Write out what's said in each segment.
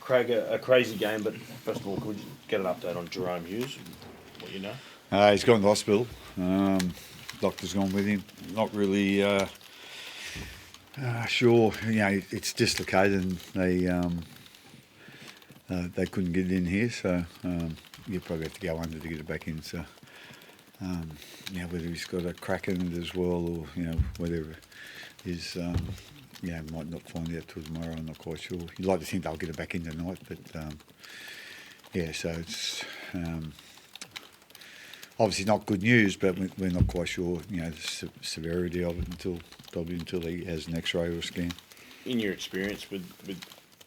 Craig, a crazy game, but first of all, could we get an update on Jerome Hughes, what you know? He's gone to hospital. Doctor's gone with him. Not really sure. It's dislocated and they couldn't get it in here, so you probably have to go under to get it back in. So, whether he's got a crack in it as well, or whether he's might not find out till tomorrow. I'm not quite sure. You'd like to think they'll get it back in tonight, but so it's obviously not good news, but we're not quite sure, the severity of it until he has an X-ray or a scan. In your experience with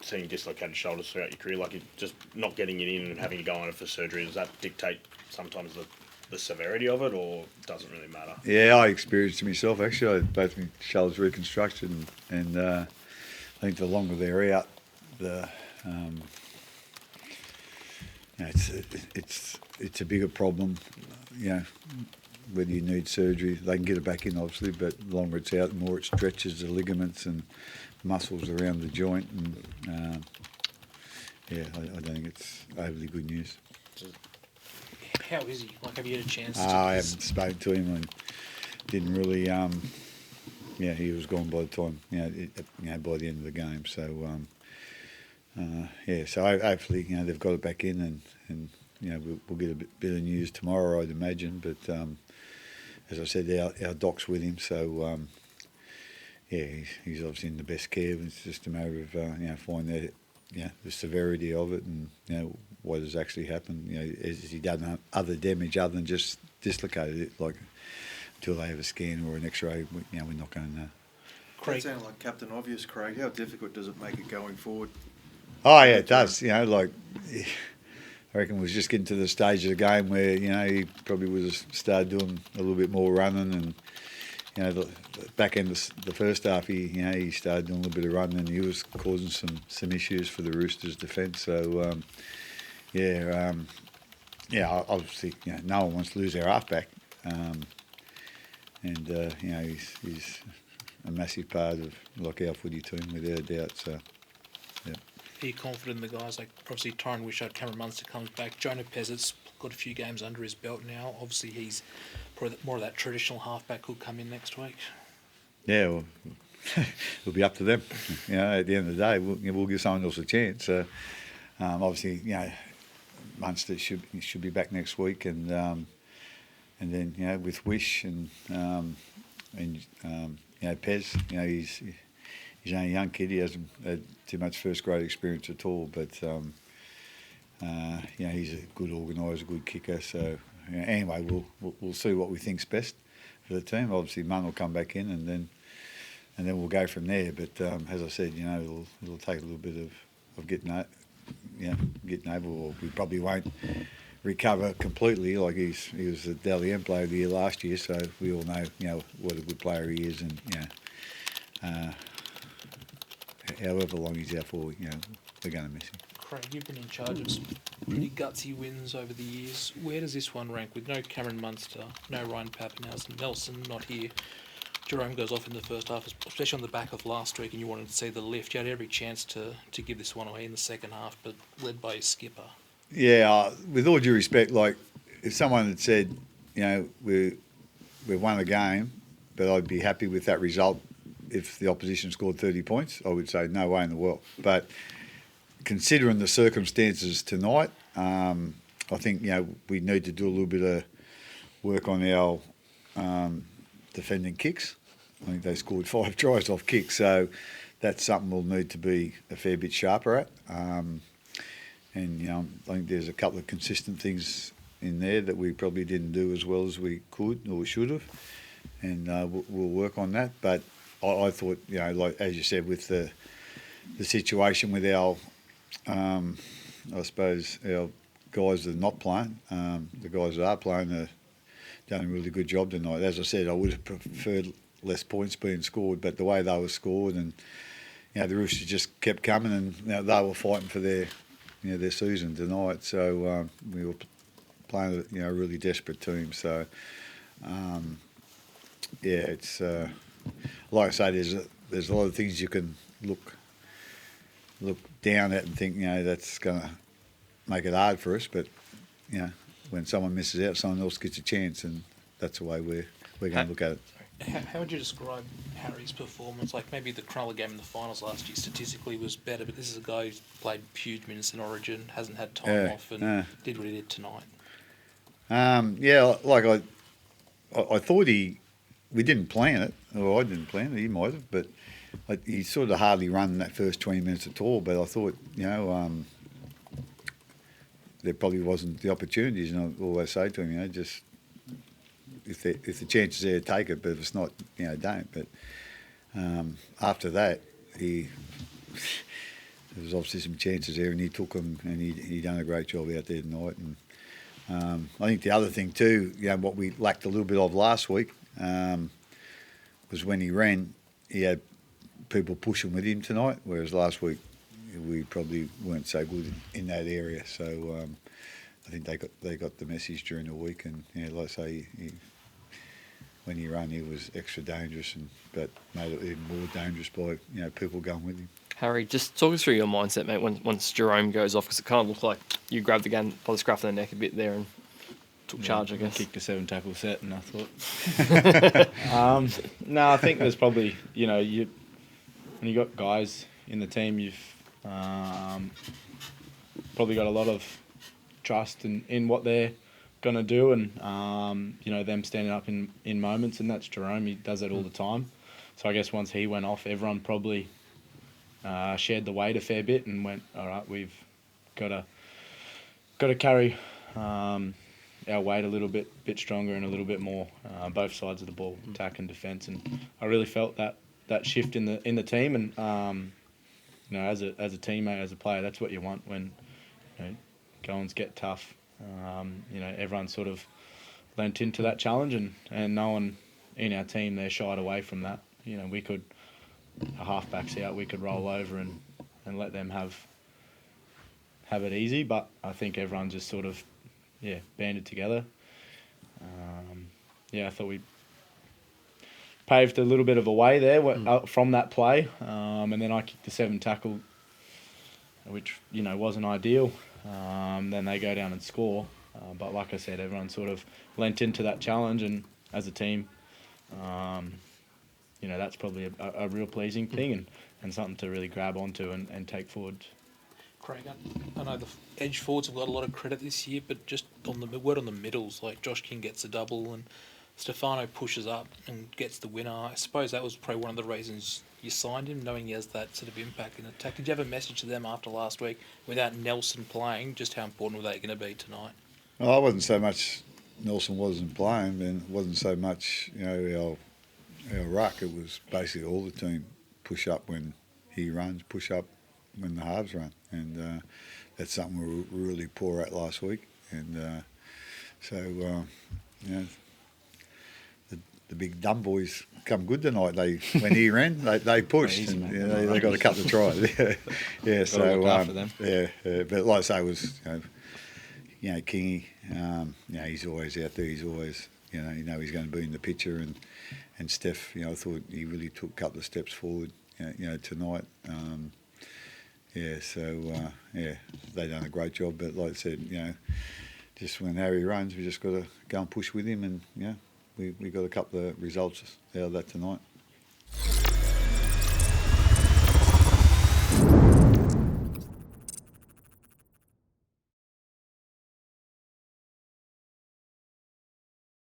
seeing dislocated shoulders throughout your career, like just not getting it in and having to go on it for surgery, does that dictate sometimes the severity of it, or doesn't really matter? Yeah, I experienced it myself actually. I had both my shoulders reconstructed, and I think the longer they're out, it's a bigger problem. Whether you need surgery, they can get it back in obviously, but the longer it's out, the more it stretches the ligaments and muscles around the joint, and I don't think it's overly good news. How is he? Like, have you had a chance? I haven't spoken to him and didn't really. He was gone by the time. By the end of the game. So so hopefully they've got it back in, and we'll get a bit of news tomorrow, I'd imagine. But as I said, our doc's with him, so he's obviously in the best care. It's just a matter of finding out the severity of it, and what has actually happened. Has he done other damage other than just dislocated it? Like, until they have a scan or an X-ray, we're not going to know. Craig, that sounded like Captain Obvious, Craig. How difficult does it make it going forward? Oh yeah, it does. I reckon we was just getting to the stage of the game where he probably would have started doing a little bit more running, and the back end of the first half, he started doing a little bit of running, and he was causing some issues for the Roosters' defence. So obviously no one wants to lose their halfback, and he's a massive part of our footy team without a doubt. So yeah. Are you confident in the guys? Like, obviously Tyron Wishart, Cameron Munster comes back. Jonah Pezzet's got a few games under his belt now. Obviously he's probably more of that traditional halfback who'll come in next week. Yeah, well, it'll be up to them. At the end of the day, we'll give someone else a chance. Obviously, Munster should be back next week, and then with Wish and Pez, he's only a young kid. He hasn't had too much first grade experience at all, but he's a good organiser, good kicker. So anyway, we'll see what we think's best for the team. Obviously, Munn will come back in, and then we'll go from there. But as I said, it'll take a little bit of getting over. Or we probably won't recover completely. Like he was the Dally M player of the year last year, so we all know what a good player he is, and however long he's out for, we're going to miss him. Craig, you've been in charge of some pretty gutsy wins over the years. Where does this one rank with no Cameron Munster, no Ryan Papenhuyzen, Nelson not here? Jerome goes off in the first half, especially on the back of last week, and you wanted to see the lift. You had every chance to give this one away in the second half, but led by his skipper. Yeah, with all due respect, like if someone had said, we won a game, but I'd be happy with that result if the opposition scored 30 points, I would say no way in the world. But considering the circumstances tonight, I think we need to do a little bit of work on our defending kicks. I think they scored 5 tries off kicks, so that's something we'll need to be a fair bit sharper at. And I think there's a couple of consistent things in there that we probably didn't do as well as we could or we should have, and we'll work on that. But I thought, like as you said, with the situation with our, I suppose our guys that are not playing, the guys that are playing have done a really good job tonight. As I said, I would have preferred less points being scored, but the way they were scored, and the Roosters just kept coming, and they were fighting for their season tonight. So we were playing a really desperate team. So it's like I say, there's a lot of things you can look look down at and think, that's going to make it hard for us. But, when someone misses out, someone else gets a chance, and that's the way we're going to look at it. How would you describe Harry's performance? Like maybe the Cronulla game in the finals last year statistically was better, but this is a guy who's played huge minutes in Origin, hasn't had time off, and did what he did tonight. Like I thought we didn't plan it, or I didn't plan it, he might have, but he sort of hardly run that first 20 minutes at all. But I thought, there probably wasn't the opportunities, and I always say to him, just if the chance is there, take it. But if it's not, don't. But after that, there was obviously some chances there, and he took them, and he done a great job out there tonight. And I think the other thing too, what we lacked a little bit of last week was when he ran, he had people pushing with him tonight, whereas last week we probably weren't so good in that area. So I think they got the message during the week, and like I say, when he ran, he was extra dangerous, but made it even more dangerous by people going with him. Harry, just talk us through your mindset, mate, once Jerome goes off, because it kind of looked like you grabbed the gun by the scruff of the neck a bit there and took charge, I guess. Kicked a 7-tackle set, and I thought. No, I think there's probably, when you got guys in the team, you've probably got a lot of trust in what they're going to do, and them standing up in moments, and that's Jerome. He does that all the time. So I guess once he went off, everyone probably shared the weight a fair bit and went, all right, we've got to carry our weight a little bit stronger and a little bit more, both sides of the ball, attack and defence. And I really felt that shift in the team, and as a teammate, as a player, that's what you want when goings get tough. Everyone sort of lent into that challenge, and no one in our team there shied away from that. We could, a halfback's out, we could roll over and let them have it easy, but I think everyone just sort of banded together. I thought we paved a little bit of a way there from that play, and then I kicked the 7-tackle, which wasn't ideal. Then they go down and score, but like I said, everyone sort of lent into that challenge, and as a team, that's probably a real pleasing thing, and something to really grab onto and take forward. Craig, I know the edge forwards have got a lot of credit this year, but just on the middles, like Josh King gets a double and Stefano pushes up and gets the winner. I suppose that was probably one of the reasons you signed him, knowing he has that sort of impact in attack. Did you have a message to them after last week, without Nelson playing, just how important were they going to be tonight? Well, I wasn't so much Nelson wasn't playing, and it wasn't so much our ruck. It was basically all the team push up when he runs, push up when the halves run, and that's something we were really poor at last week. And the big dumb boys come good tonight. When he ran, they pushed, Easy, and they got a couple of tries. So but like I say, it was Kingy. He's always out there. He's always he's going to be in the picture, and Steph. I thought he really took a couple of steps forward. Tonight. They done a great job. But like I said, just when Harry runs, we just got to go and push with him, and we got a couple of results out of that tonight.